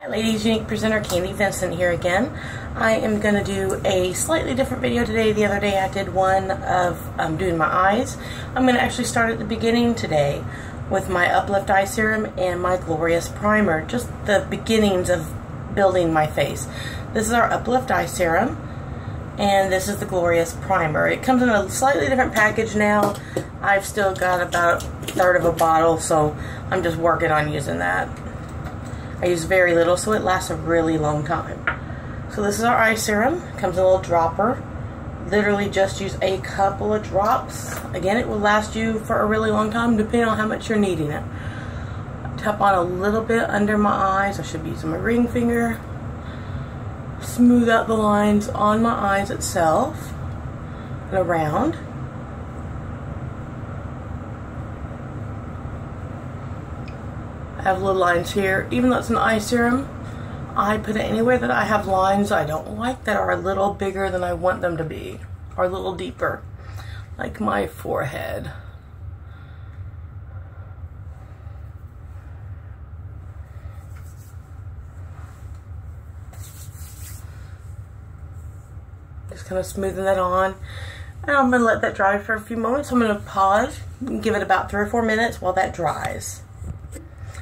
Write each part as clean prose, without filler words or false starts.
Hi ladies, Younique Presenter, KandiSue here again. I am going to do a slightly different video today. The other day I did one of doing my eyes. I'm going to actually start at the beginning today with my Uplift Eye Serum and my Glorious Primer. Just the beginnings of building my face. This is our Uplift Eye Serum and this is the Glorious Primer. It comes in a slightly different package now. I've still got about a third of a bottle, so I'm just working on using that. I use very little, so it lasts a really long time. So this is our eye serum. It comes in a little dropper. Literally just use a couple of drops. Again, it will last you for a really long time, depending on how much you're needing it. Tap on a little bit under my eyes. I should be using my ring finger. Smooth out the lines on my eyes itself and around. I have little lines here. Even though it's an eye serum, I put it anywhere that I have lines I don't like that are a little bigger than I want them to be, or a little deeper, like my forehead. Just kind of smoothing that on. And I'm going to let that dry for a few moments. I'm going to pause and give it about 3 or 4 minutes while that dries.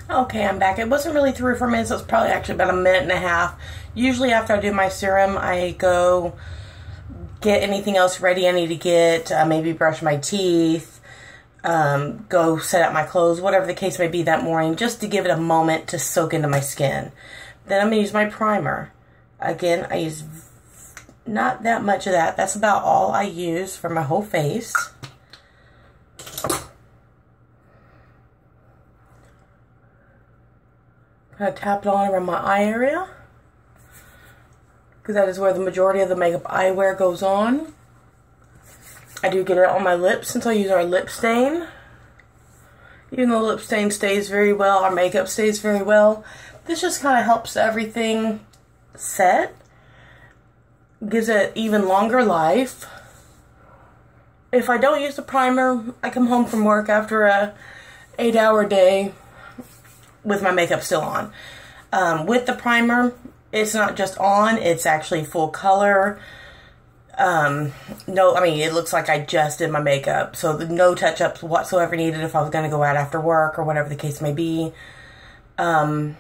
Okay, I'm back. It wasn't really 3 or 4 minutes. It was probably actually about a minute and a half. Usually after I do my serum, I go get anything else ready I need to get. Maybe brush my teeth, go set up my clothes, whatever the case may be that morning, just to give it a moment to soak into my skin. Then I'm going to use my primer. Again, I use not that much of that. That's about all I use for my whole face. Kind of tap it on around my eye area, because that is where the majority of the makeup eyewear goes on. I do get it on my lips since I use our lip stain. Even though the lip stain stays very well, our makeup stays very well. This just kind of helps everything set. Gives it even longer life. If I don't use the primer, I come home from work after a 8-hour day with my makeup still on. With the primer, it's not just on, it's actually full color. It looks like I just did my makeup, so no touch-ups whatsoever needed if I was going to go out after work or whatever the case may be. I've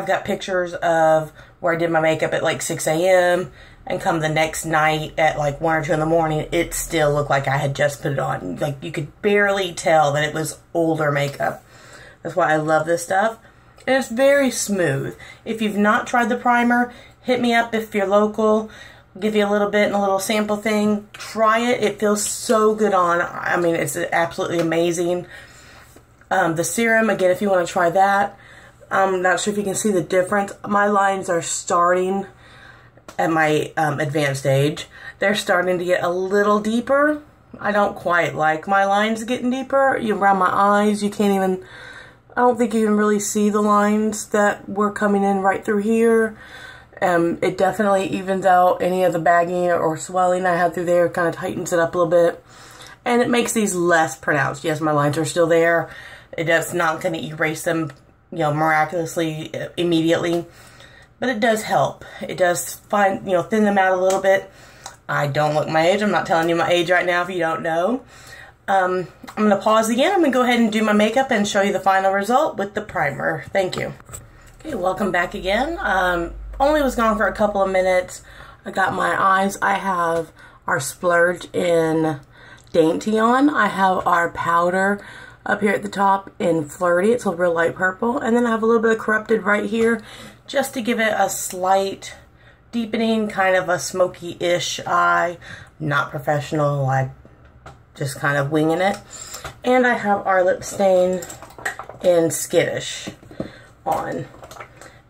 got pictures of where I did my makeup at like 6 a.m. and come the next night at like 1 or 2 in the morning, it still looked like I had just put it on. Like you could barely tell that it was older makeup. That's why I love this stuff. And it's very smooth. If you've not tried the primer, hit me up if you're local. I'll give you a little bit and a little sample thing. Try it. It feels so good on. I mean, it's absolutely amazing. The serum, again, if you want to try that. I'm not sure if you can see the difference. My lines are starting at my advanced stage. They're starting to get a little deeper. I don't quite like my lines getting deeper. Around my eyes, you can't even... I don't think you can really see the lines that were coming in right through here. It definitely evens out any of the bagging or swelling I had through there. Kind of tightens it up a little bit. And it makes these less pronounced. Yes, my lines are still there. It's not going to erase them, miraculously immediately. But it does help. It does thin them out a little bit. I don't look my age. I'm not telling you my age right now if you don't know. I'm going to pause again. I'm going to go ahead and do my makeup and show you the final result with the primer. Thank you. Okay, welcome back again. Only was gone for a couple of minutes. I got my eyes. I have our Splurge in Dainty on. I have our powder up here at the top in Flirty. It's a real light purple. And then I have a little bit of Corrupted right here just to give it a slight deepening, kind of a smoky-ish eye. Not professional. I just kind of winging it. And I have our lip stain in Skittish on.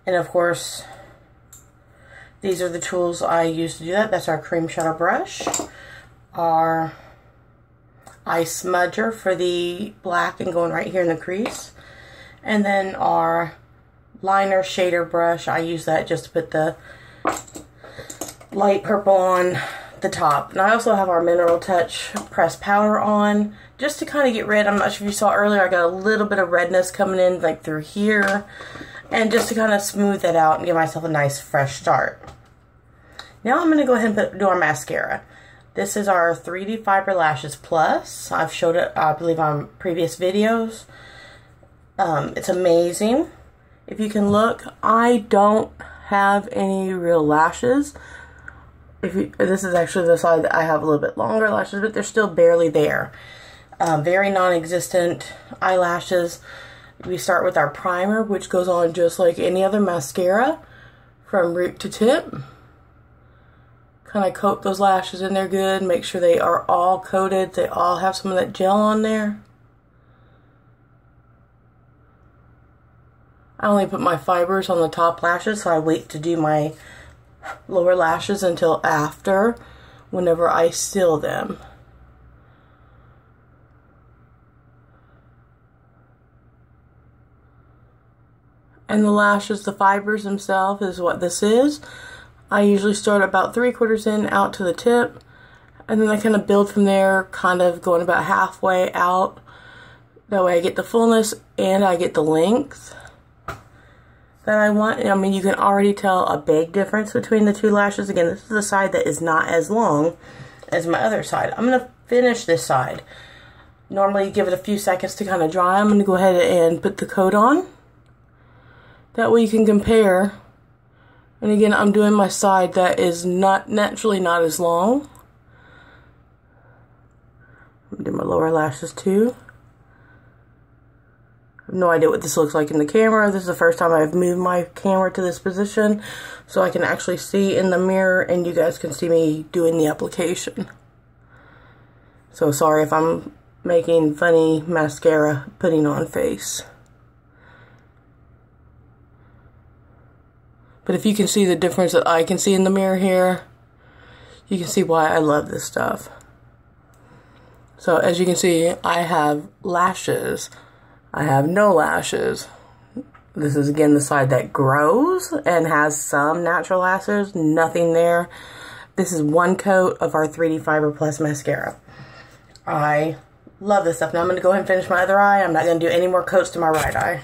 And of course, these are the tools I use to do that. That's our cream shadow brush, our eye smudger for the black and going right here in the crease, and then our liner shader brush. I use that just to put the light purple on the top. And I also have our Mineral Touch pressed powder on just to kind of get red. I'm not sure if you saw earlier, I got a little bit of redness coming in like through here. And just to kind of smooth that out and give myself a nice fresh start. Now I'm going to go ahead and do our mascara. This is our 3D Fiber Lashes Plus. I've showed it, I believe, on previous videos. It's amazing. If you can look, I don't have any real lashes. This is actually the side that I have a little bit longer lashes, but they're still barely there. Very non-existent eyelashes. We start with our primer, which goes on just like any other mascara from root to tip. Kind of coat those lashes in there good. Make sure they are all coated. They all have some of that gel on there. I only put my fibers on the top lashes, so I wait to do my lower lashes until after, whenever I seal them. And the lashes, the fibers themselves is what this is. I usually start about 3/4 in out to the tip, and then I kind of build from there, kind of going about halfway out. That way I get the fullness and I get the length that I want. I mean, you can already tell a big difference between the two lashes. Again, this is the side that is not as long as my other side. I'm going to finish this side. Normally you give it a few seconds to kind of dry. I'm going to go ahead and put the coat on. That way you can compare. And again, I'm doing my side that is naturally not as long. I'm going to do my lower lashes too. I have no idea what this looks like in the camera. This is the first time I've moved my camera to this position, so I can actually see in the mirror and you guys can see me doing the application. So sorry if I'm making funny mascara putting on face. But if you can see the difference that I can see in the mirror here, you can see why I love this stuff. So as you can see, I have lashes. I have no lashes. This is again the side that grows and has some natural lashes, nothing there. This is one coat of our 3D Fiber Plus mascara. I love this stuff. Now I'm going to go ahead and finish my other eye. I'm not going to do any more coats to my right eye.